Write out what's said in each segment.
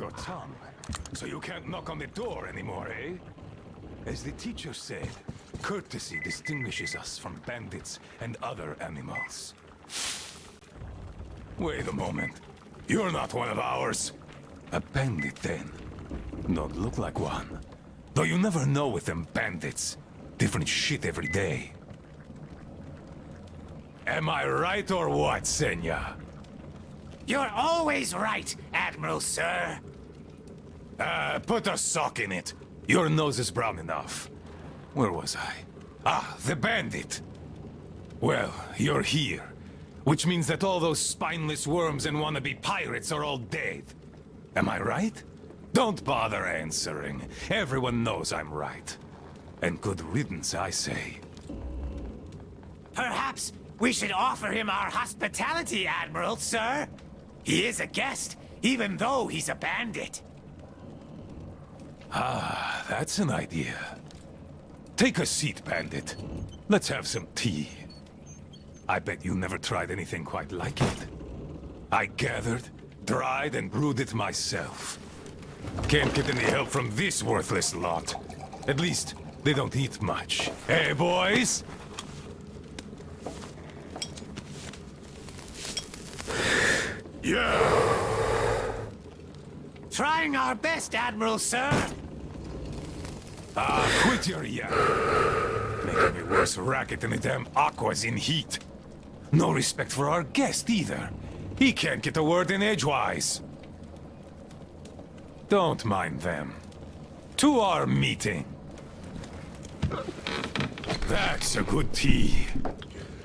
your tongue, so you can't knock on the door anymore, eh? As the teacher said, courtesy distinguishes us from bandits and other animals. Wait a moment. You're not one of ours. A bandit, then? Don't look like one. Though you never know with them bandits. Different shit every day. Am I right or what, Senya? You're always right, Admiral Sir. Put a sock in it. Your nose is brown enough. Where was I? Ah, the bandit. Well, you're here. Which means that all those spineless worms and wannabe pirates are all dead. Am I right? Don't bother answering. Everyone knows I'm right. And good riddance, I say. Perhaps we should offer him our hospitality, Admiral Sir. He is a guest, even though he's a bandit. Ah, that's an idea. Take a seat, bandit. Let's have some tea. I bet you never tried anything quite like it. I gathered, dried, and brewed it myself. Can't get any help from this worthless lot. At least, they don't eat much. Hey, boys? Yeah! Trying our best, Admiral Sir. Ah, quit your yap. Making me worse racket than the damn Aqua's in heat. No respect for our guest, either. He can't get a word in edgewise. Don't mind them. To our meeting. That's a good tea.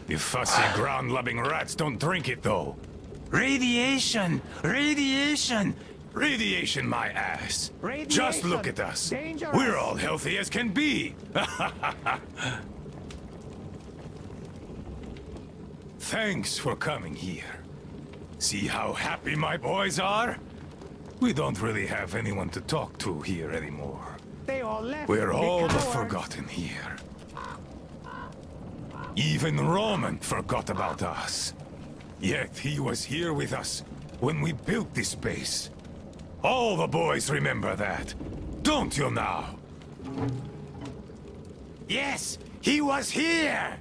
You fussy ground-loving rats don't drink it, though. Radiation! Radiation! Radiation, my ass. Radiation. Just look at us. Dangerous. We're all healthy as can be. Thanks for coming here. See how happy my boys are? We don't really have anyone to talk to here anymore. They all left. We're all the cowards. forgotten here. Even Roman forgot about us. Yet he was here with us when we built this base. All the boys remember that. Don't you now? Yes, he was here!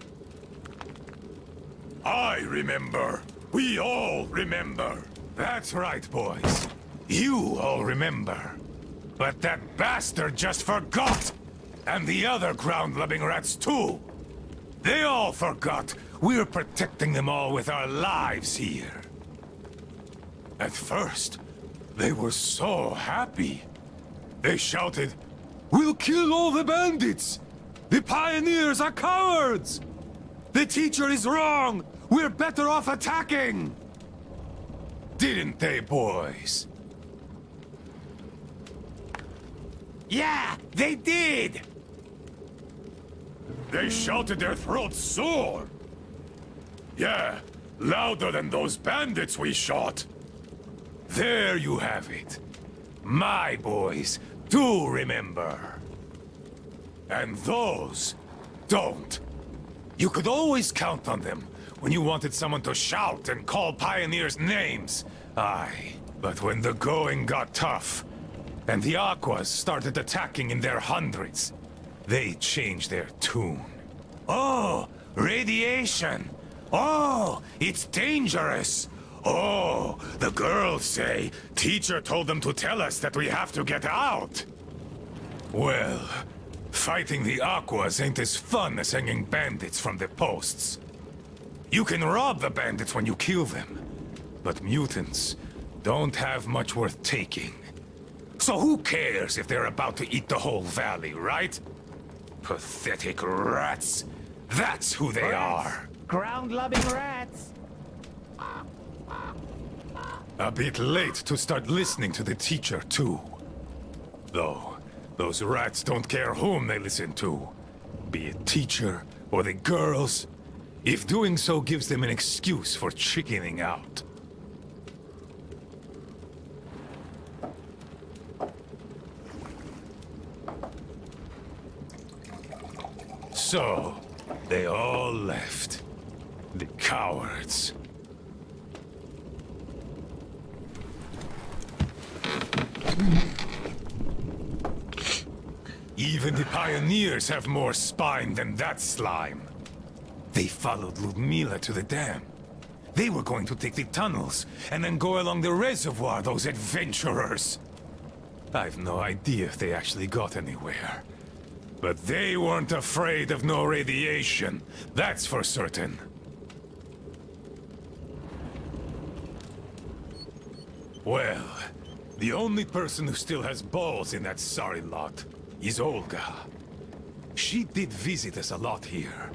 I remember. We all remember. That's right, boys. You all remember. But that bastard just forgot! And the other ground-loving rats, too! They all forgot we're protecting them all with our lives here. At first, they were so happy. They shouted, "We'll kill all the bandits! The pioneers are cowards! The teacher is wrong! We're better off attacking!" Didn't they, boys? Yeah, they did! They shouted their throats sore. Yeah, louder than those bandits we shot. There you have it. My boys do remember. And those don't. You could always count on them when you wanted someone to shout and call pioneers names. Aye, but when the going got tough, and the Aquas started attacking in their hundreds, they changed their tune. Oh, radiation! Oh, it's dangerous! Oh, the girls say teacher told them to tell us that we have to get out! Well, fighting the Aquas ain't as fun as hanging bandits from the posts. You can rob the bandits when you kill them, but mutants don't have much worth taking. So who cares if they're about to eat the whole valley, right? Pathetic rats. That's who they are. Ground-loving rats. A bit late to start listening to the teacher, too. Though, those rats don't care whom they listen to. Be it teacher or the girls, if doing so gives them an excuse for chickening out. So, they all left. The cowards. Even the pioneers have more spine than that slime. They followed Ludmila to the dam. They were going to take the tunnels, and then go along the reservoir, those adventurers. I've no idea if they actually got anywhere. But they weren't afraid of no radiation, that's for certain. Well, the only person who still has balls in that sorry lot is Olga. She did visit us a lot here,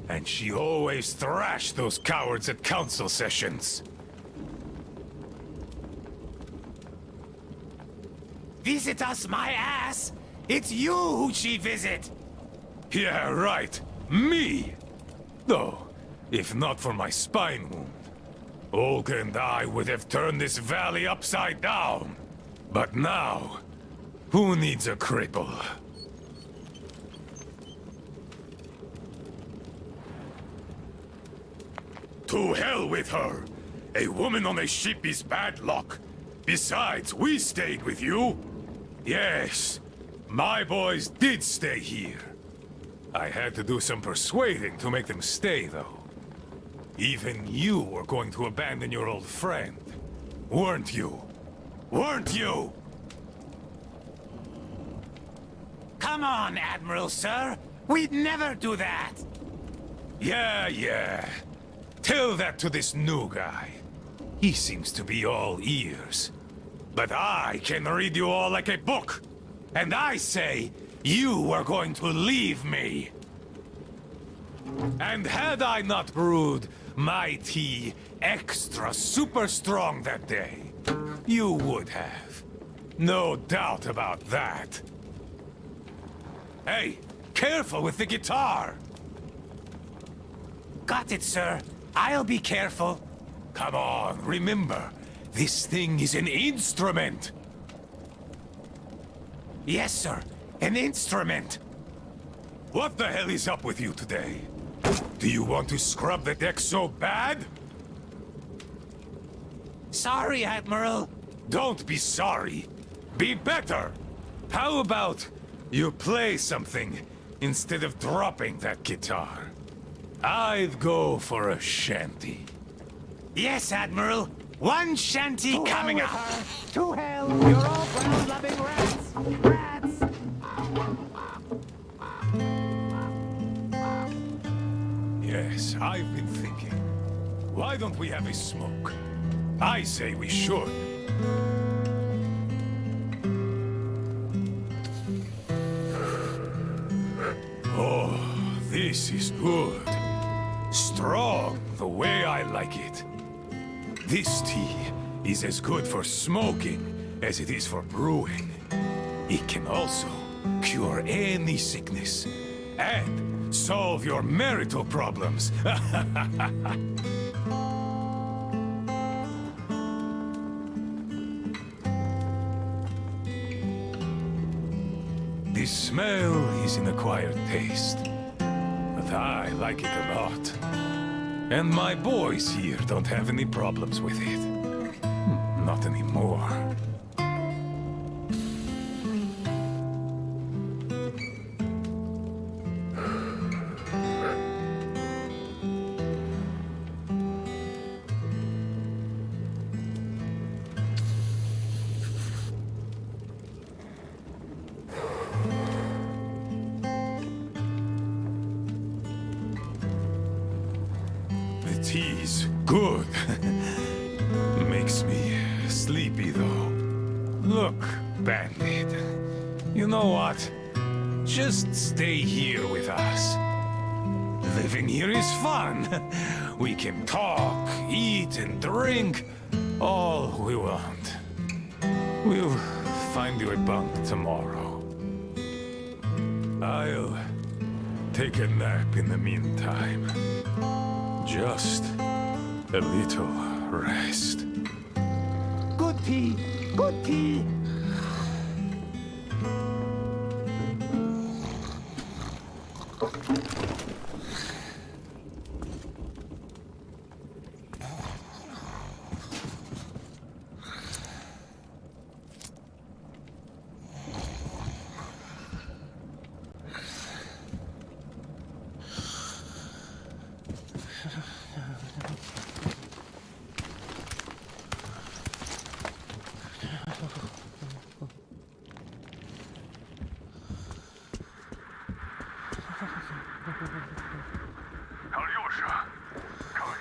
and she always thrashed those cowards at council sessions. Visit us, my ass! It's you who she visit! Yeah, right. Me! Though, if not for my spine wound, Olga and I would have turned this valley upside down. But now, who needs a cripple? To hell with her! A woman on a ship is bad luck. Besides, we stayed with you. Yes, my boys did stay here. I had to do some persuading to make them stay, though. Even you were going to abandon your old friend, weren't you? Weren't you? Come on, Admiral, sir! We'd never do that! Yeah. Tell that to this new guy. He seems to be all ears. But I can read you all like a book. And I say, you were going to leave me. And had I not brewed my tea extra super strong that day, you would have. No doubt about that. Hey, careful with the guitar! Got it, sir. I'll be careful. Come on, remember, this thing is an instrument! Yes, sir. An instrument. What the hell is up with you today? Do you want to scrub the deck so bad? Sorry, Admiral. Don't be sorry. Be better! How about you play something instead of dropping that guitar? I'd go for a shanty. Yes, Admiral. One shanty coming up. To hell! You're all brown-loving rats! Rats! Yes, I've been thinking. Why don't we have a smoke? I say we should. Oh, this is good. Strong, the way I like it. This tea is as good for smoking as it is for brewing. It can also cure any sickness and solve your marital problems. The smell is an acquired taste, but I like it a lot. And my boys here don't have any problems with it. Not anymore. Tea's good. Makes me sleepy, though. Look, Bandit. You know what? Just stay here with us. Living here is fun. We can talk, eat, and drink all we want. We'll find you a bunk tomorrow. I'll take a nap in the meantime. Just a little rest. Good tea! Good tea! Alyosha, come in.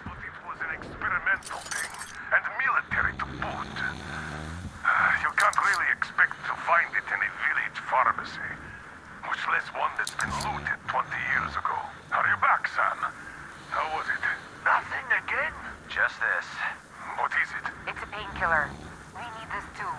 But it was an experimental thing, and military to boot. You can't really expect to find it in a village pharmacy, much less one that's been looted 20 years ago. Are you back, son? How was it? Nothing again? Just this. What is it? It's a painkiller. We need this too.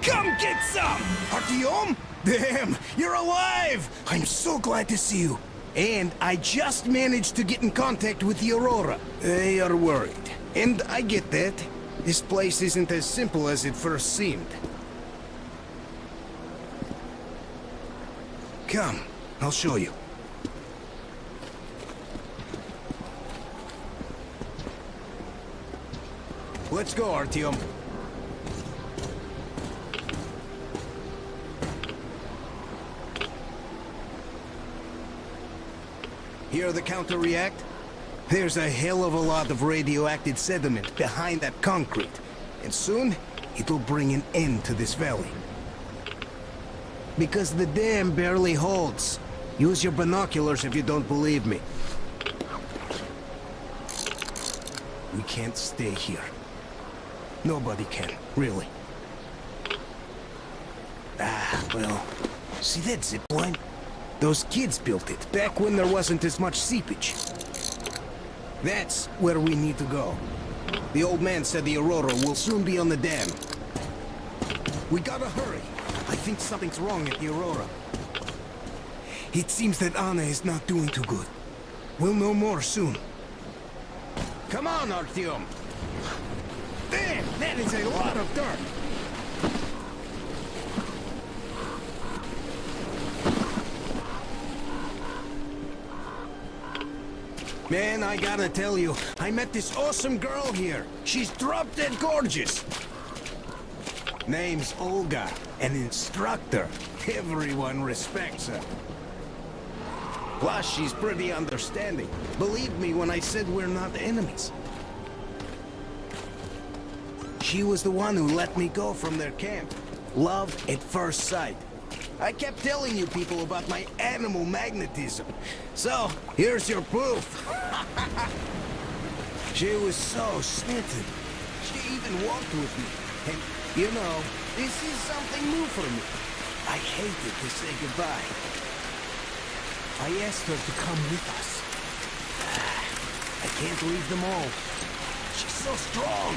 Come get some! Artyom? Damn, you're alive! I'm so glad to see you. And I just managed to get in contact with the Aurora. They are worried. And I get that. This place isn't as simple as it first seemed. Come, I'll show you. Let's go, Artyom. Hear the counter-react? There's a hell of a lot of radioactive sediment behind that concrete. And soon, it'll bring an end to this valley. Because the dam barely holds. Use your binoculars if you don't believe me. We can't stay here. Nobody can, really. Ah, well, see that zipline? Those kids built it, back when there wasn't as much seepage. That's where we need to go. The old man said the Aurora will soon be on the dam. We gotta hurry. I think something's wrong at the Aurora. It seems that Anna is not doing too good. We'll know more soon. Come on, Artyom! Damn, that is a lot of dirt! Man, I gotta tell you, I met this awesome girl here. She's drop-dead gorgeous. Name's Olga, an instructor. Everyone respects her. Plus, she's pretty understanding. Believe me when I said we're not enemies. She was the one who let me go from their camp. Love at first sight. I kept telling you people about my animal magnetism. So, here's your proof. She was so smitten. She even walked with me. And, you know, this is something new for me. I hated to say goodbye. I asked her to come with us. I can't leave them all. She's so strong.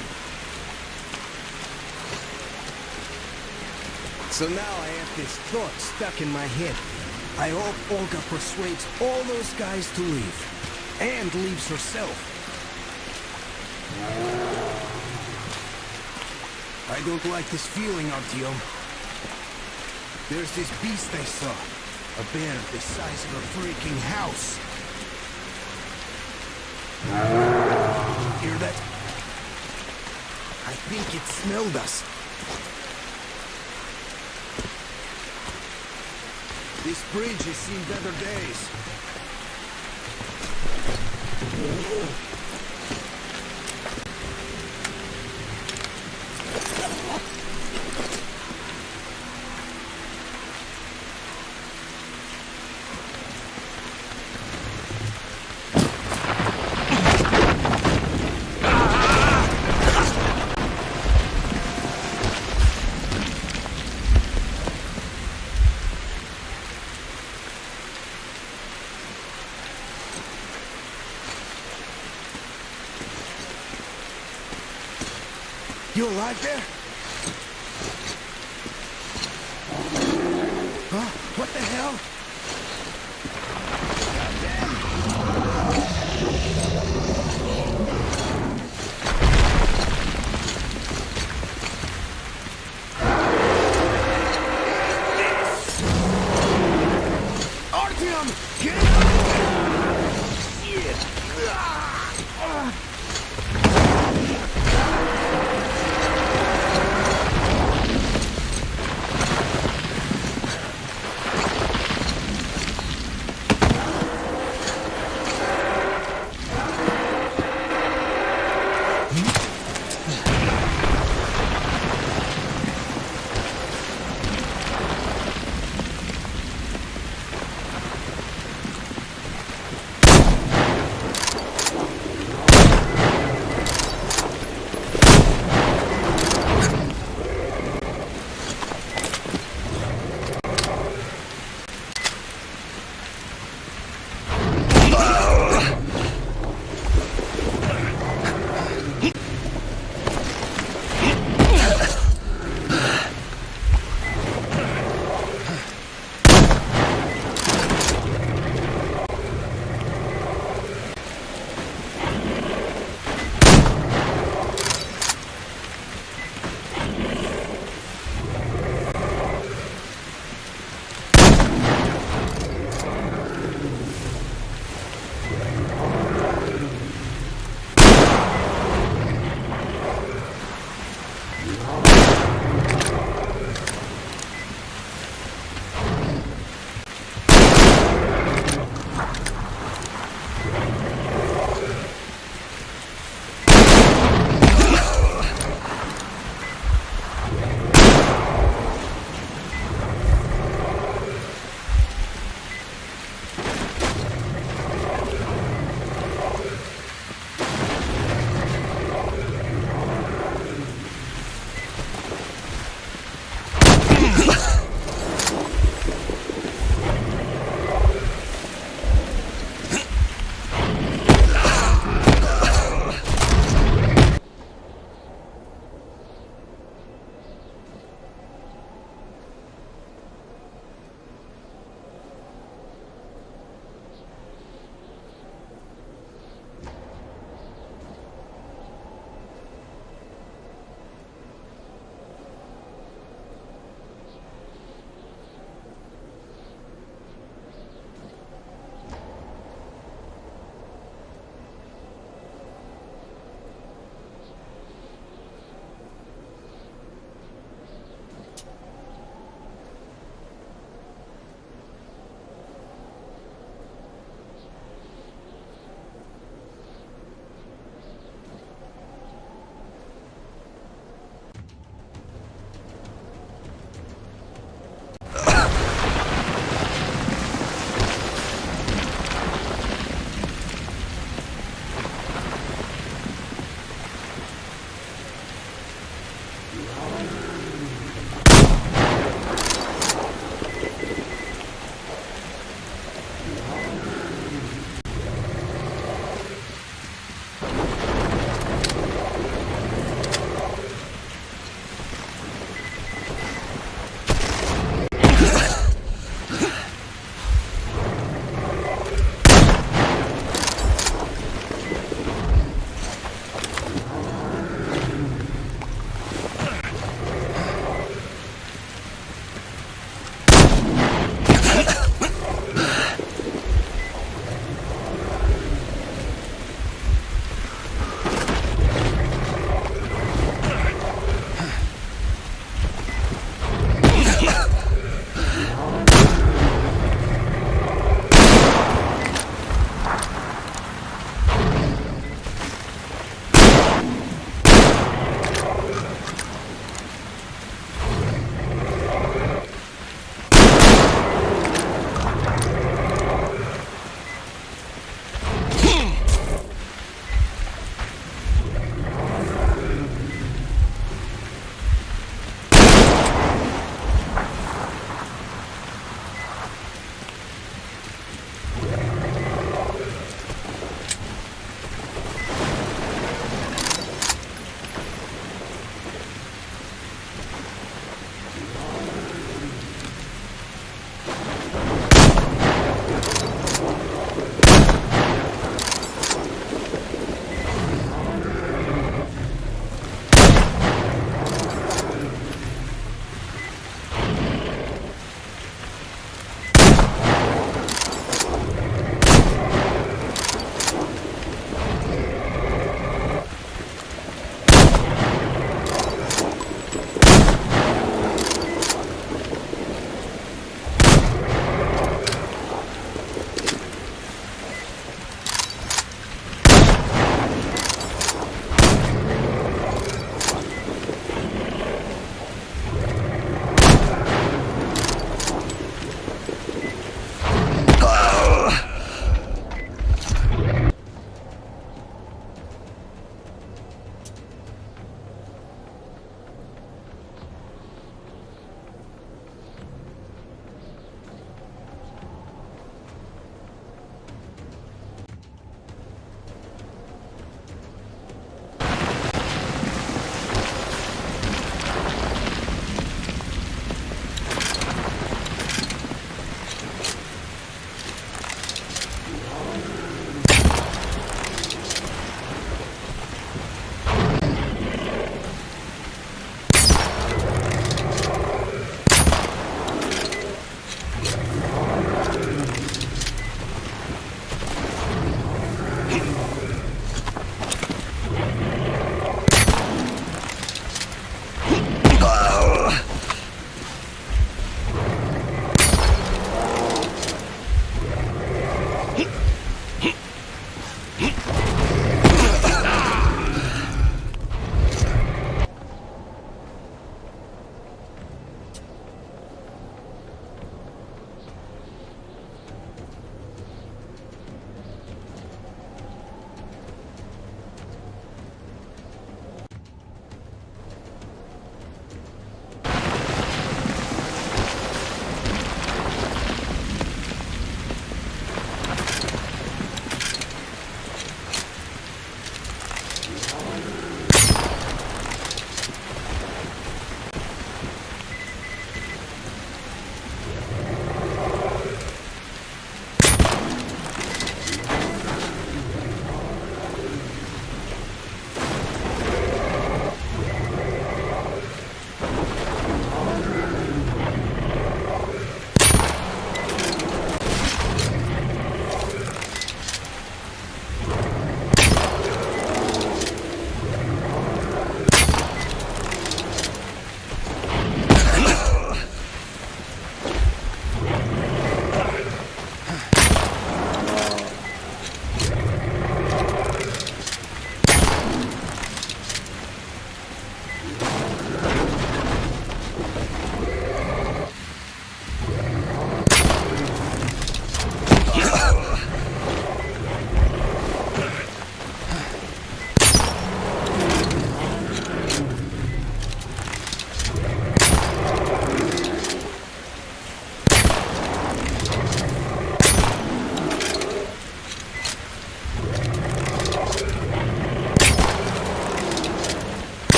So now I have this thought stuck in my head. I hope Olga persuades all those guys to leave. And leaves herself. I don't like this feeling, Artyom. There's this beast I saw. A bear the size of a freaking house. Hear that? I think it smelled us. This bridge has seen better days. You alive there? Huh? What the hell? Artyom! Get out! Shit!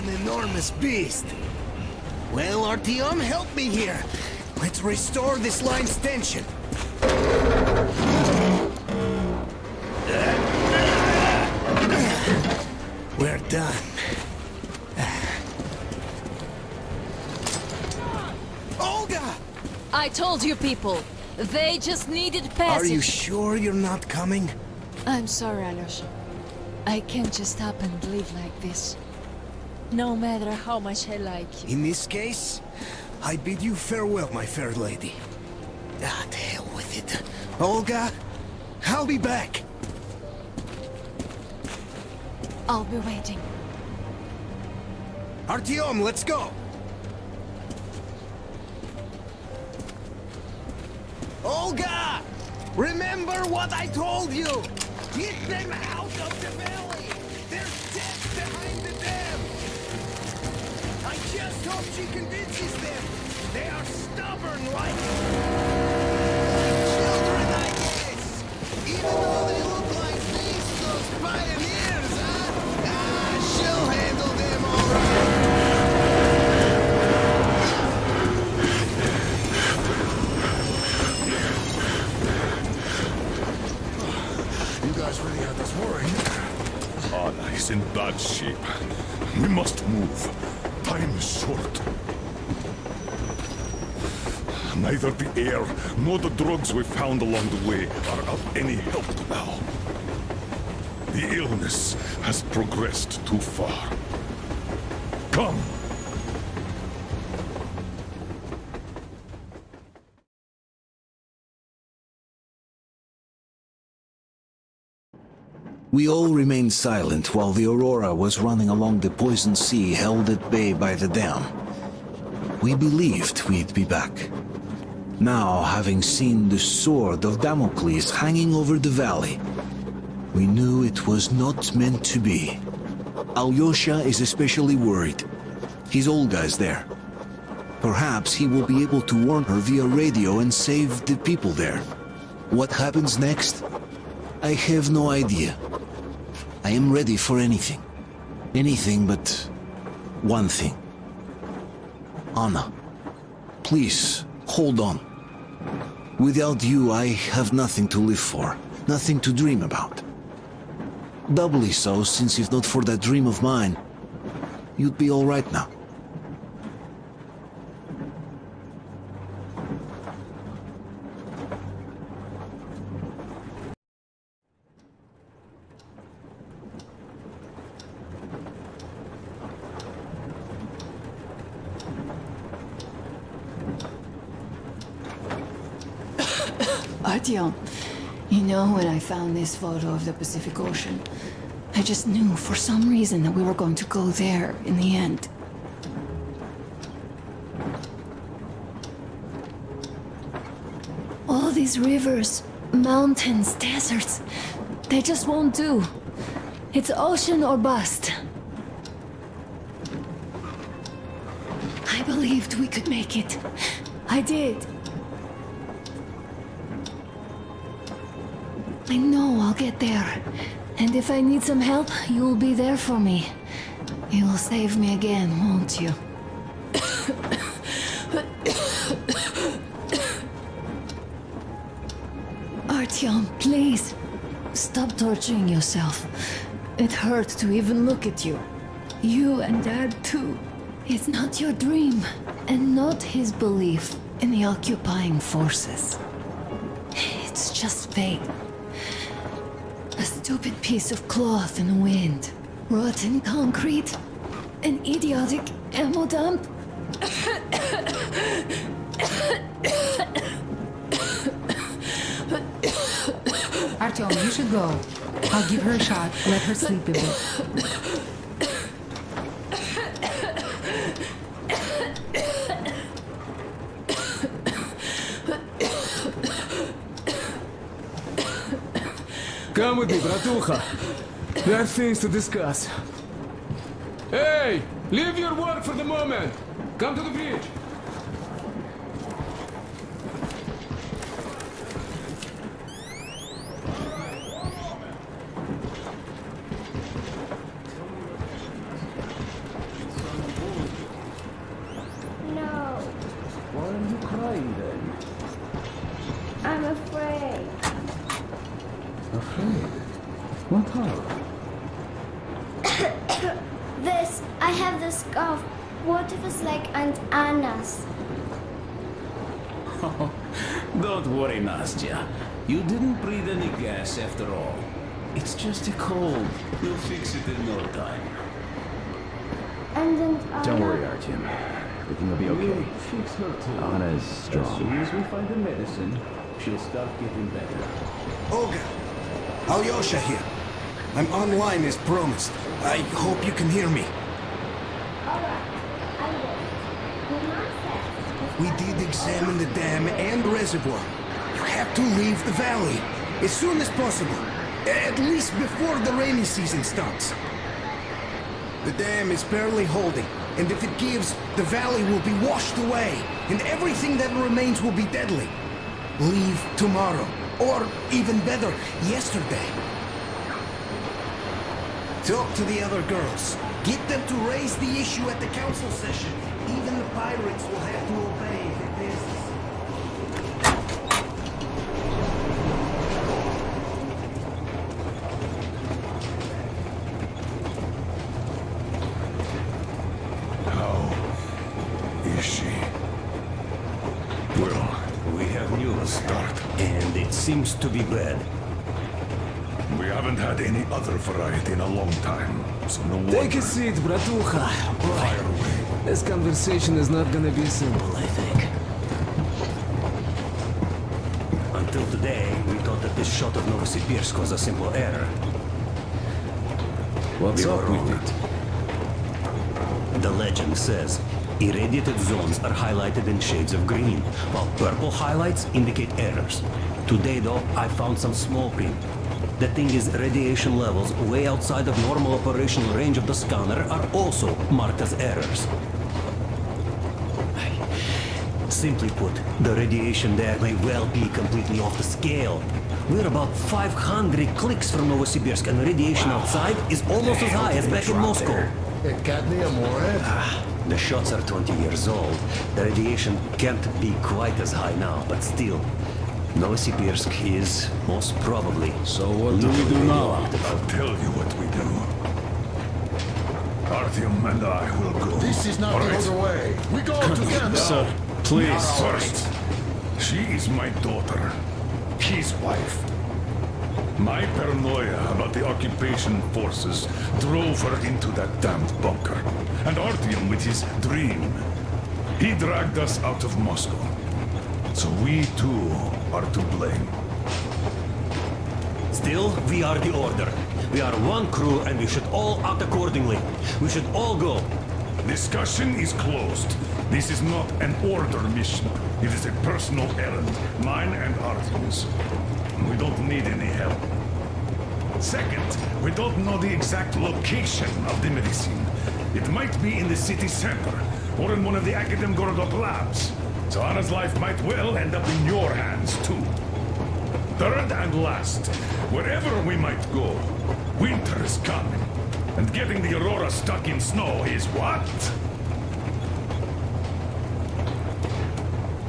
an enormous beast. Well, Artyom, help me here. Let's restore this line's tension. We're done. Olga! I told you people. They just needed passage. Are you sure you're not coming? I'm sorry, Alyosha. I can't just up and leave like this. No matter how much I like you. In this case, I bid you farewell, my fair lady. Ah, to hell with it. Olga, I'll be back. I'll be waiting. Artyom, let's go! Olga! Remember what I told you! Get them out of the valley! There's death behind the dam! I just hope she convinces them! They are stubborn like... children, I guess! Even though they look like beasts, those pioneers, huh? Ah, she'll handle them all right! Really had us worried. Anna is in bad shape. We must move. Time is short. Neither the air nor the drugs we found along the way are of any help now. The illness has progressed too far. Come! We all remained silent while the Aurora was running along the poison sea held at bay by the dam. We believed we'd be back. Now, having seen the sword of Damocles hanging over the valley, we knew it was not meant to be. Alyosha is especially worried. His Olga is there. Perhaps he will be able to warn her via radio and save the people there. What happens next? I have no idea. I am ready for anything. Anything but one thing. Anna, please, hold on. Without you, I have nothing to live for, nothing to dream about. Doubly so, since if not for that dream of mine, you'd be all right now. Artyom, you know when I found this photo of the Pacific Ocean, I just knew for some reason that we were going to go there in the end. All these rivers, mountains, deserts, they just won't do. It's ocean or bust. I believed we could make it. I did. I know I'll get there. And if I need some help, you'll be there for me. You'll save me again, won't you? Artyom, please. Stop torturing yourself. It hurts to even look at you. You and Dad, too. It's not your dream, and not his belief in the occupying forces. It's just fate. A stupid piece of cloth in the wind. Rotten concrete. An idiotic ammo dump. Artyom, you should go. I'll give her a shot. Let her sleep a bit. Come with me, bratucha. There are things to discuss. Hey! Leave your work for the moment! Come to the bridge! Afraid? What of? This, I have the scarf. What if it's like Aunt Anna's? Don't worry, Nastya. You didn't breathe any gas after all. It's just a cold. We'll fix it in no time. And Aunt Anna? Don't worry, Artyom. Everything will be okay. We'll fix her too. Anna is As strong. soon as we find the medicine, she'll start getting better. Olga, Alyosha here. I'm online as promised. I hope you can hear me. Alright, I will. The man said We did examine the dam and reservoir. You have to leave the valley as soon as possible. At least before the rainy season starts. The dam is barely holding, and if it gives, the valley will be washed away, and everything that remains will be deadly. Leave tomorrow, or even better, yesterday. Talk to the other girls. Get them to raise the issue at the council session. Even the pirates will have to obey if it passes. Is she? Well, We have news, start. and it seems to be bad. We haven't had any other variety in a long time, so no wonder. Take a seat, bratucha. Fire away. This conversation is not gonna be simple, I think. Until today, we thought that this shot of Novosibirsk was a simple error. What's We up were with wrong. it? The legend says irradiated zones are highlighted in shades of green, while purple highlights indicate errors. Today, though, I found some small print. The thing is, radiation levels way outside of normal operational range of the scanner are also marked as errors. Simply put, the radiation there may well be completely off the scale. We're about 500 clicks from Novosibirsk, and the radiation outside is almost as high as back in Moscow. Cadmium ore? The shots are 20 years old. The radiation can't be quite as high now, but still. Novosibirsk is most probably. So what do we do now? I'll tell you what we do. Artyom and I will go. This is not the other way. We go together. Sir, please. First, she is my daughter. His wife. My paranoia about the occupation forces drove her into that damned bunker. And Artyom with his dream. He dragged us out of Moscow. So we too are to blame. Still, we are the Order. We are one crew, and we should all act accordingly. We should all go. Discussion is closed. This is not an Order mission. It is a personal errand, mine and Artyom's. We don't need any help. Second, we don't know the exact location of the medicine. It might be in the city center, or in one of the Akadem Gorodok labs. So Anna's life might well end up in your hands, too. Third and last, wherever we might go, winter is coming. And getting the Aurora stuck in snow is what?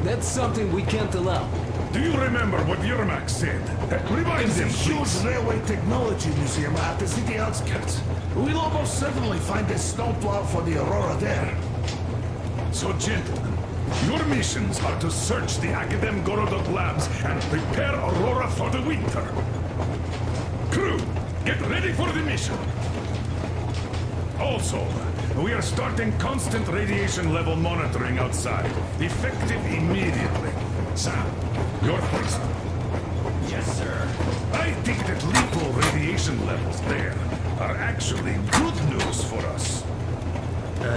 That's something we can't allow. Do you remember what Yermak said? Remind them, Huge please. railway technology museum at the city outskirts. We'll almost certainly find a snowplow for the Aurora there. So, gentlemen, your missions are to search the Akadem Gorodok labs and prepare Aurora for the winter. Crew, get ready for the mission. Also, we are starting constant radiation level monitoring outside, effective immediately. Sam, you're first. Yes, sir. I think that lethal radiation levels there are actually good news for us.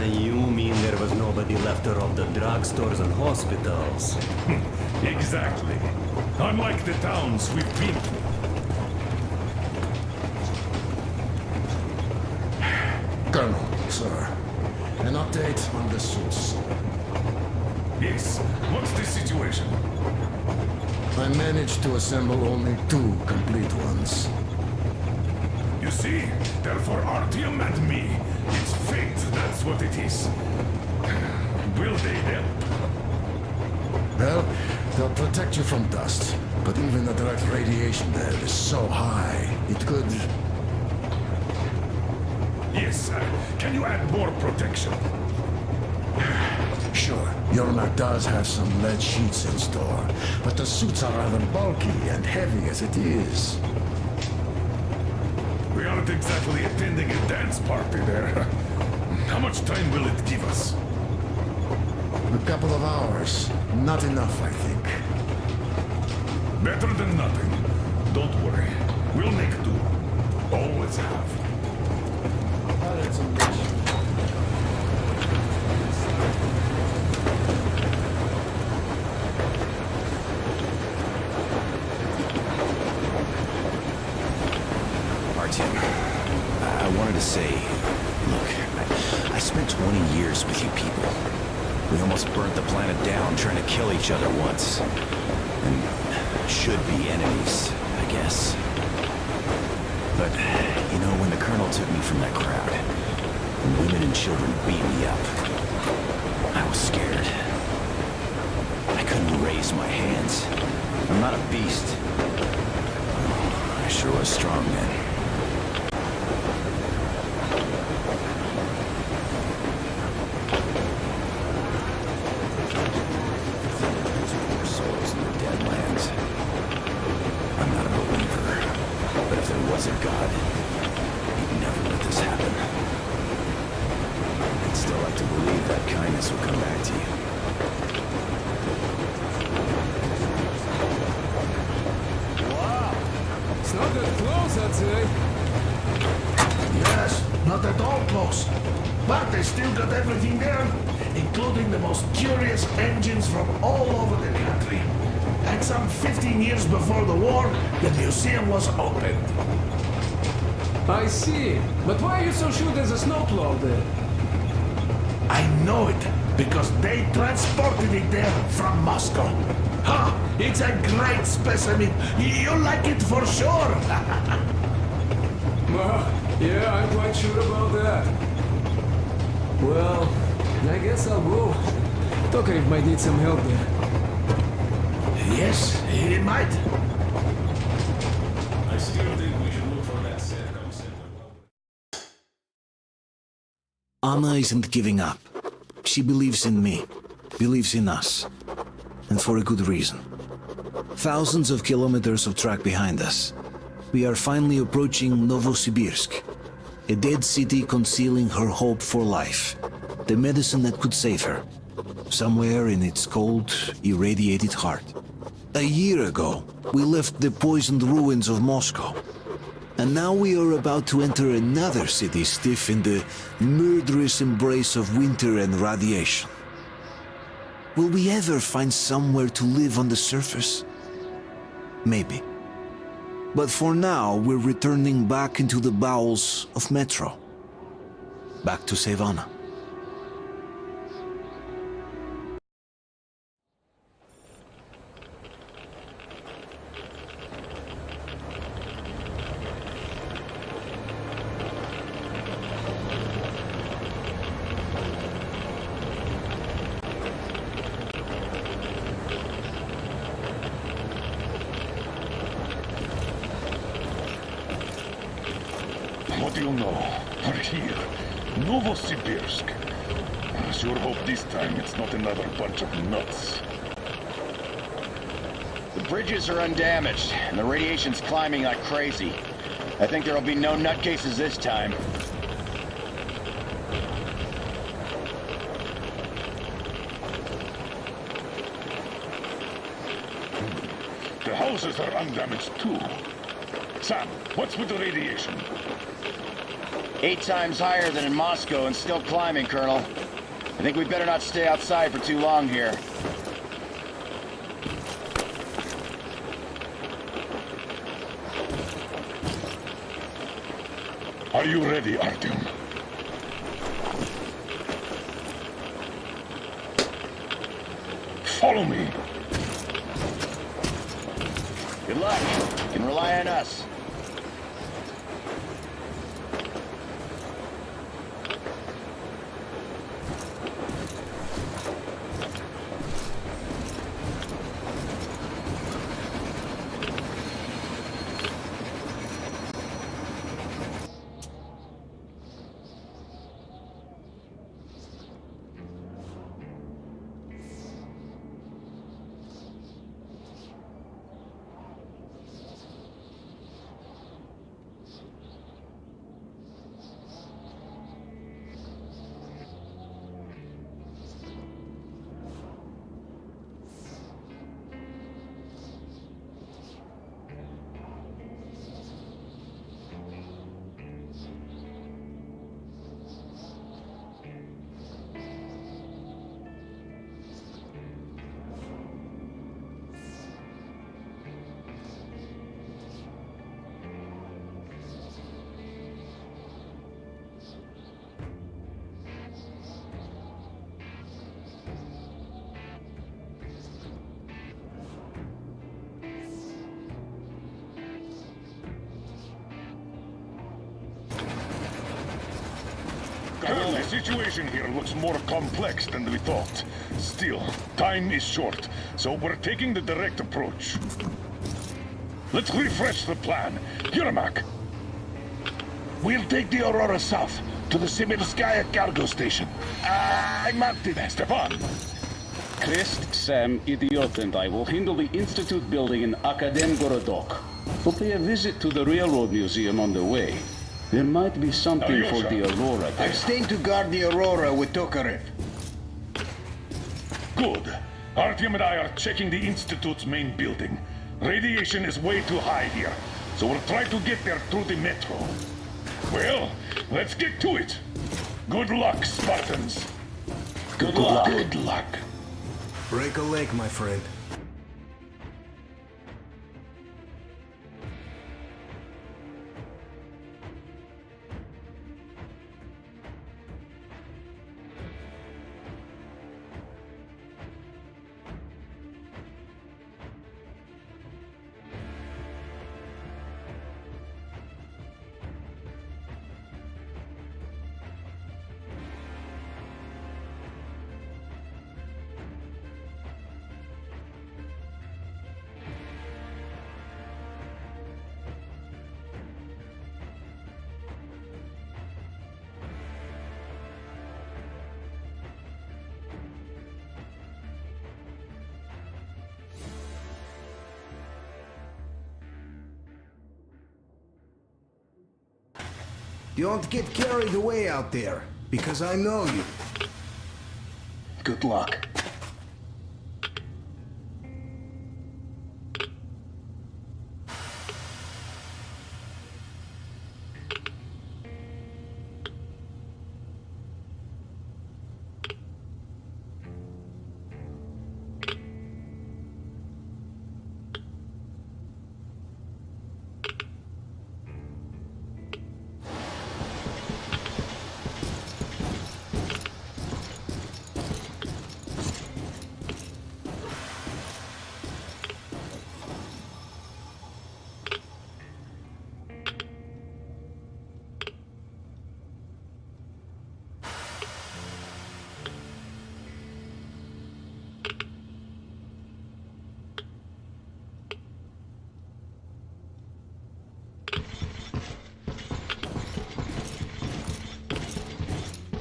You mean there was nobody left to rob the drugstores and hospitals? Exactly. Unlike the towns we've been to. Colonel, sir. An update on the source. Yes, what's the situation? I managed to assemble only 2 complete ones. You see, they're for Artyom and me. It's fate, that's what it is. Will they help? Well, They'll protect you from dust, but even the direct radiation there is so high, it could... Yes, sir. Can you add more protection? Sure, Yorma does have some lead sheets in store, but the suits are rather bulky and heavy as it is. We aren't exactly attending a dance party there. How much time will it give us? A couple of hours. Not enough, I think. Better than nothing. Don't worry. We'll make do. Always have. Artyom, I wanted to say, look, I spent 20 years with you people. We almost burnt the planet down trying to kill each other once. And should be enemies, I guess. But, you know, when the Colonel took me from that crowd, and women and children beat me up, I was scared. I couldn't raise my hands. I'm not a beast. I sure was strong then. Yes, not at all close. But they still got everything there, including the most curious engines from all over the country. And some 15 years before the war, the museum was opened. I see. But why are you so sure there's a snowplow there? I know it, because they transported it there from Moscow. Ha! It's a great specimen. You'll like it for sure. Well, yeah, I'm quite sure about that. Well, I guess I'll go. Tokarev might need some help there. Yes, he might. I still think we should look for that Sercom center. Anna isn't giving up. She believes in me, believes in us. And for a good reason. Thousands of kilometers of track behind us. We are finally approaching Novosibirsk, a dead city concealing her hope for life, the medicine that could save her, somewhere in its cold, irradiated heart. A year ago, we left the poisoned ruins of Moscow, and now we are about to enter another city stiff in the murderous embrace of winter and radiation. Will we ever find somewhere to live on the surface? Maybe. But for now, we're returning back into the bowels of Metro. Back to Savannah. What do you know? We're here. Novosibirsk. I sure hope this time it's not another bunch of nuts. The bridges are undamaged, and the radiation's climbing like crazy. I think there'll be no nutcases this time. The houses are undamaged too. Sam, what's with the radiation? 8 times higher than in Moscow and still climbing, Colonel. I think we better not stay outside for too long here. Are you ready, Artyom? Follow me. Good luck. You can rely on us. Well, the situation here looks more complex than we thought. Still, time is short, so we're taking the direct approach. Let's refresh the plan. Yermak, We'll take the Aurora south to the Simirskaya cargo station. Martin. Stefan, Krist, Sam, Idiot, and I will handle the Institute building in Akademgorodok. We'll pay a visit to the Railroad Museum on the way. There might be something for the Aurora there. I'm staying to guard the Aurora with Tokarev. good. Artyom and I are checking the Institute's main building. Radiation is way too high here, so we'll try to get there through the metro. Well, let's get to it. Good luck, Spartans. Good luck. Good luck. Break a leg, my friend. Don't get carried away out there, because I know you. Good luck.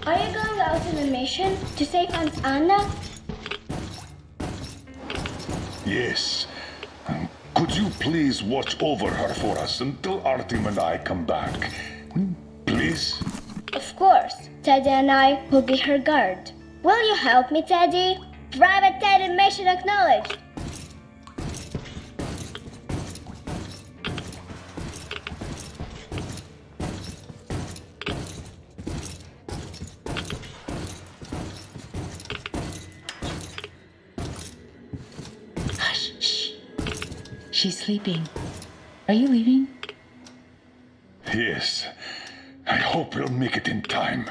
Are you going out on a mission to save Aunt Anna? Yes. Could you please watch over her for us until Artyom and I come back? Please? Of course. Teddy and I will be her guard. Will you help me, Teddy? Private Teddy mission acknowledged. She's sleeping. Are you leaving? Yes. I hope we'll make it in time.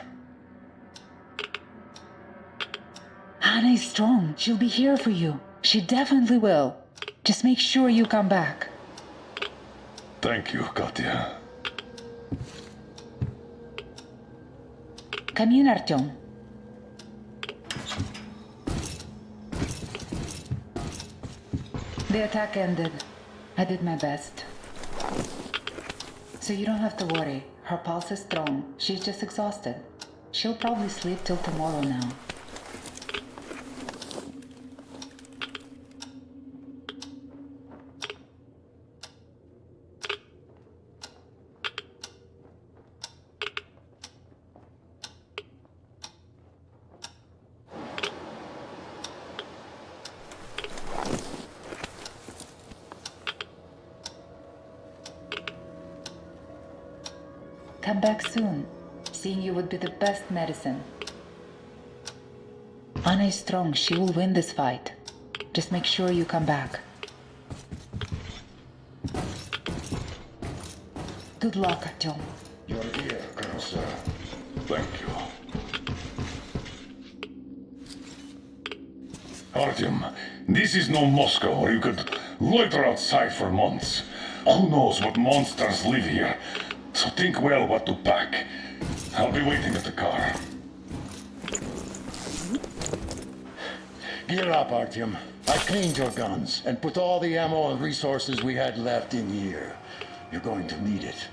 Anna is strong. She'll be here for you. She definitely will. Just make sure you come back. Thank you, Katya. Come in, Artyom. The attack ended. I did my best. So you don't have to worry. Her pulse is strong. She's just exhausted. She'll probably sleep till tomorrow now. Come back soon. Seeing you would be the best medicine. Anna is strong. She will win this fight. Just make sure you come back. Good luck, Artyom. You're here, Colonel Sir. Thank you. Artyom, this is no Moscow where you could loiter outside for months. Who knows what monsters live here? So think well what to pack. I'll be waiting at the car. Gear up, Artyom. I cleaned your guns and put all the ammo and resources we had left in here. You're going to need it.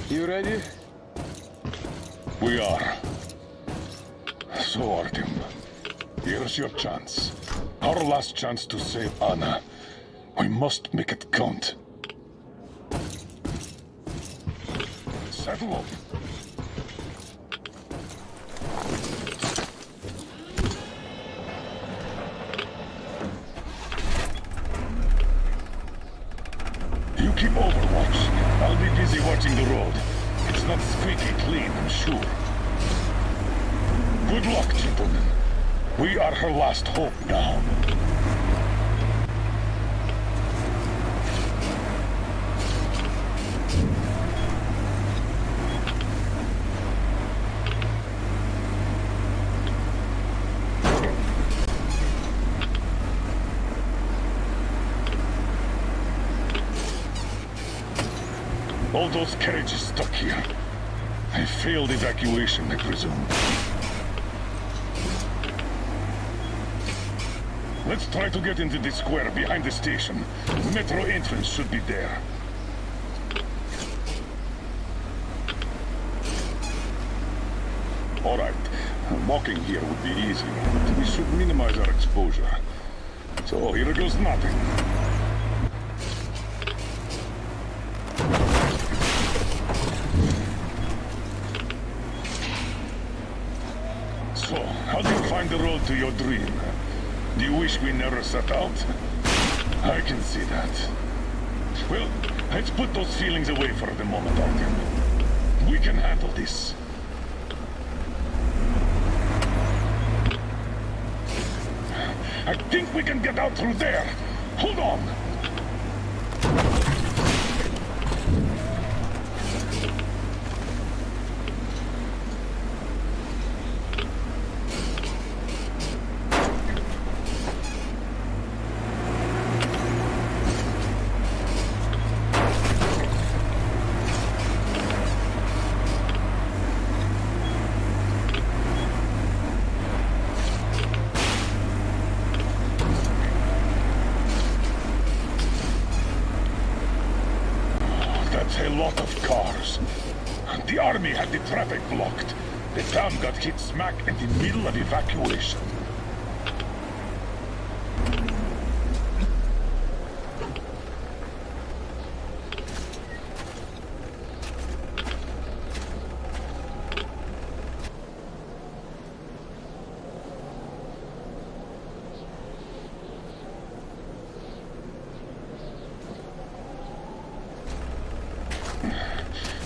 You ready? We are. So, Artyom, here's your chance. Our last chance to save Anna. We must make it count. Settle up. You keep overwatch. I'll be busy watching the road. It's not squeaky clean, I'm sure. Good luck, gentlemen. We are her last hope now. All those carriages stuck here. A failed evacuation, I presume. Let's try to get into the square behind the station. Metro entrance should be there. All right. Walking here would be easy, but we should minimize our exposure. So here goes nothing. So, how do you find the road to your dream? Do you wish we never set out? I can see that. Well, let's put those feelings away for the moment, Artyom. We can handle this. I think we can get out through there. Hold on. A lot of cars. The army had the traffic blocked. The town got hit smack in the middle of evacuation.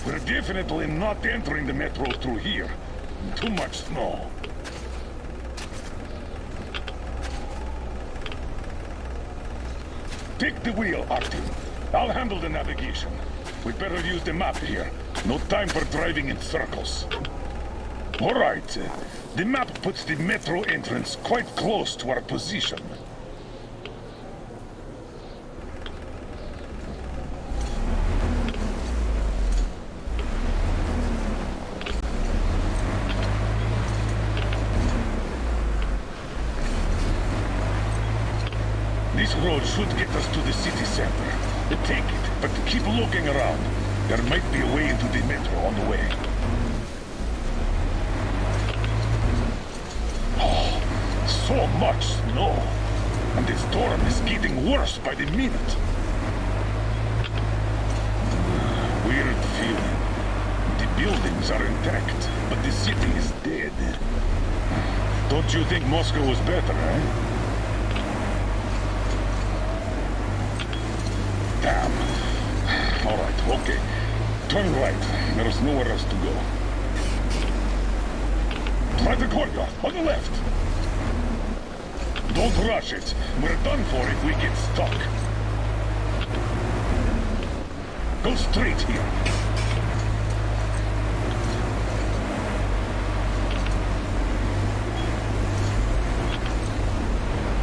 We're definitely not entering the metro through here. Too much snow. Take the wheel, Artyom. I'll handle the navigation. We'd better use the map here. No time for driving in circles. All right. The map puts the metro entrance quite close to our position. This road should get us to the city center. Take it, but keep looking around. There might be a way into the metro on the way. Oh, so much snow. And the storm is getting worse by the minute. Weird feeling. The buildings are intact, but the city is dead. Don't you think Moscow was better, eh? Damn. All right, okay. Turn right. There's nowhere else to go. Try the courtyard, on the left. Don't rush it. We're done for if we get stuck. Go straight here.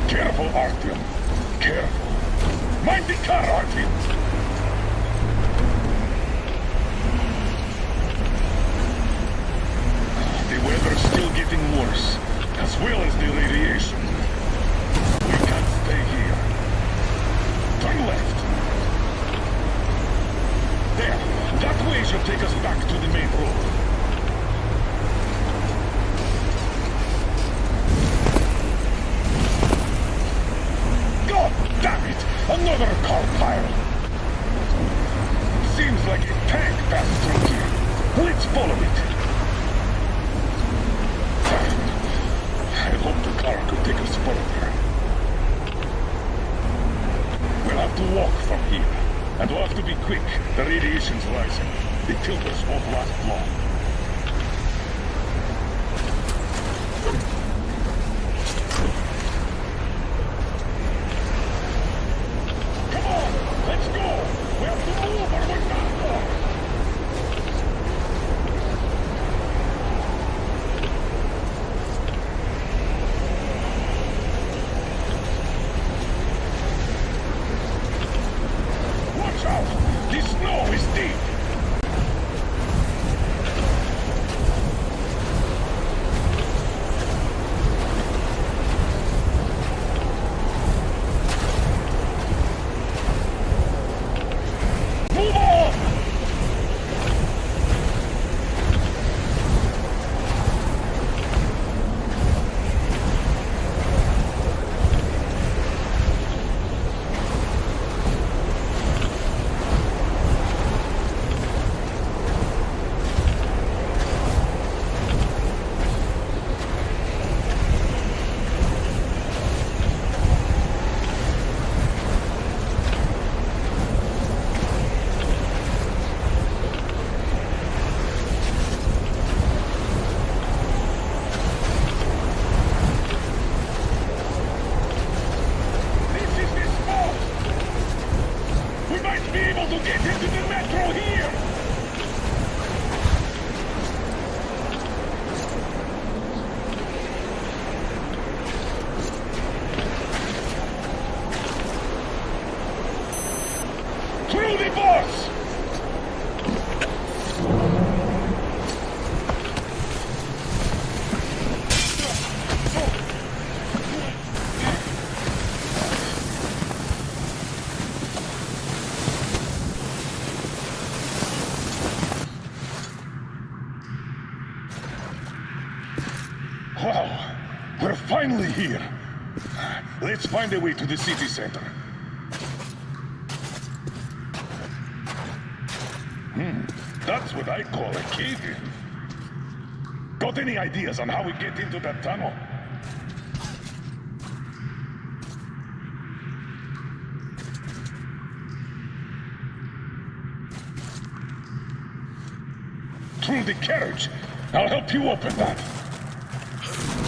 Careful, Artyom. Careful. Mind the car, Artyom! The weather's still getting worse, as well as the radiation. We can't stay here. Turn left. There, that way should take us back to the main road. God damn it! Another car pile! Seems like a tank passed through here. Let's follow it. I hope the car could take us further. We'll have to walk from here. And we'll have to be quick. The radiation's rising. The tilters won't last long. Wow, we're finally here. Let's find a way to the city center. That's what I call a cave-in. Got any ideas on how we get into that tunnel? through the carriage. I'll help you open that.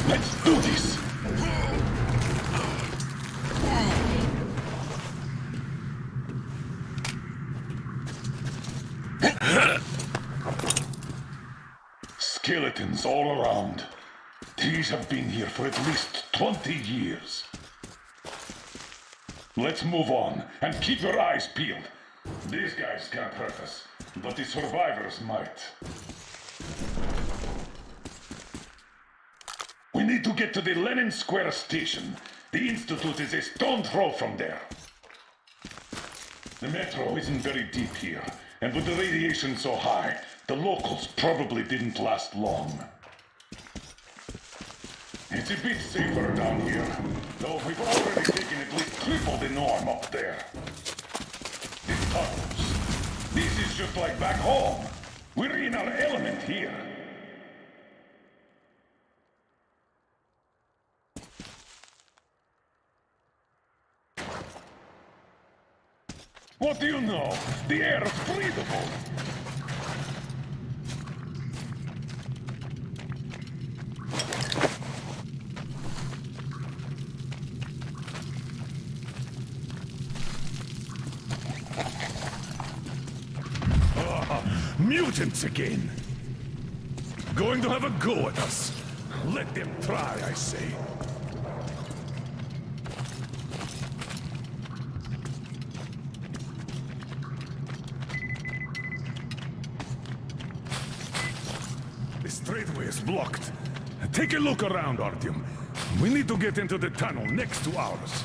Let's do this. Skeletons all around. These have been here for at least 20 years. Let's move on, and keep your eyes peeled. These guys can't hurt us, but the survivors might. We need to get to the Lenin Square station. The Institute is a stone throw from there. The metro isn't very deep here, and with the radiation so high, the locals probably didn't last long. It's a bit safer down here, though we've already taken at least triple the norm up there. The tunnels. This is just like back home. We're in our element here. What do you know? The air is breathable. Mutants again! Going to have a go at us. Let them try, I say. The straightway is blocked. Take a look around, Artyom. We need to get into the tunnel next to ours.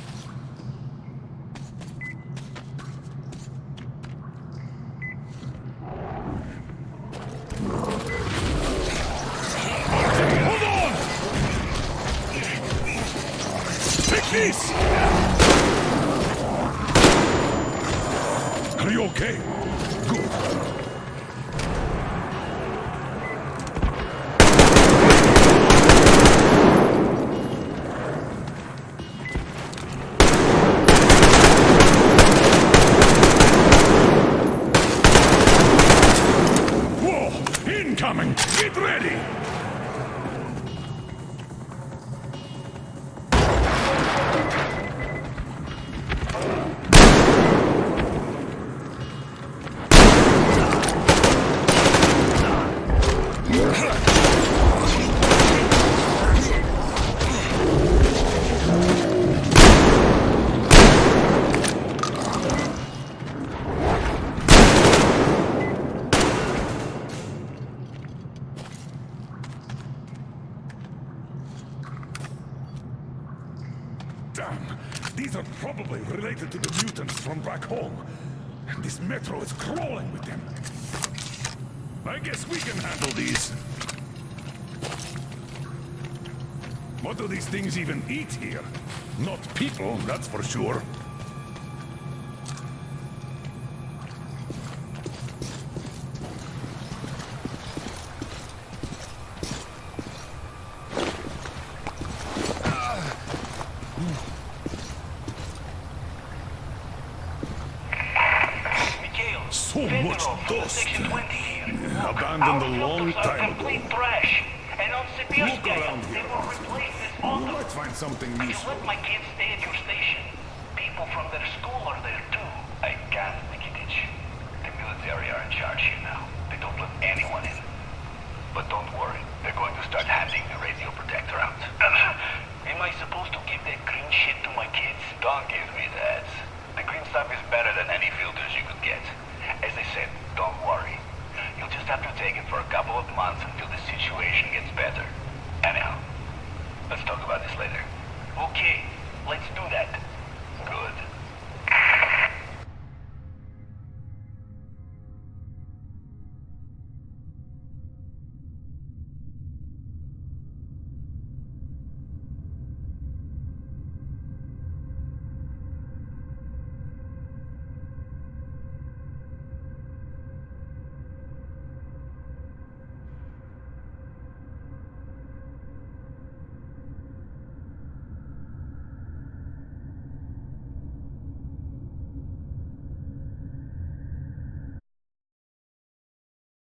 This! Are you okay? Good. Whoa! Incoming! Get ready! Damn! These are probably related to the mutants from back home. And this metro is crawling with them. I guess we can handle these. What do these things even eat here? Not people, that's for sure. So much dust. Abandoned a long time ago. Look around here. You might find something useful. Let my kids stay at your station. People from their school are there too. I can't, Nikitic. The military are in charge here now. They don't let anyone in. But don't worry, they're going to start handing the radio protector out. Am I supposed to give that green shit to my kids? Don't give me that. The green stuff is better than any filters you could get. As I said, don't worry. You'll just have to take it for a couple of months until the situation gets better.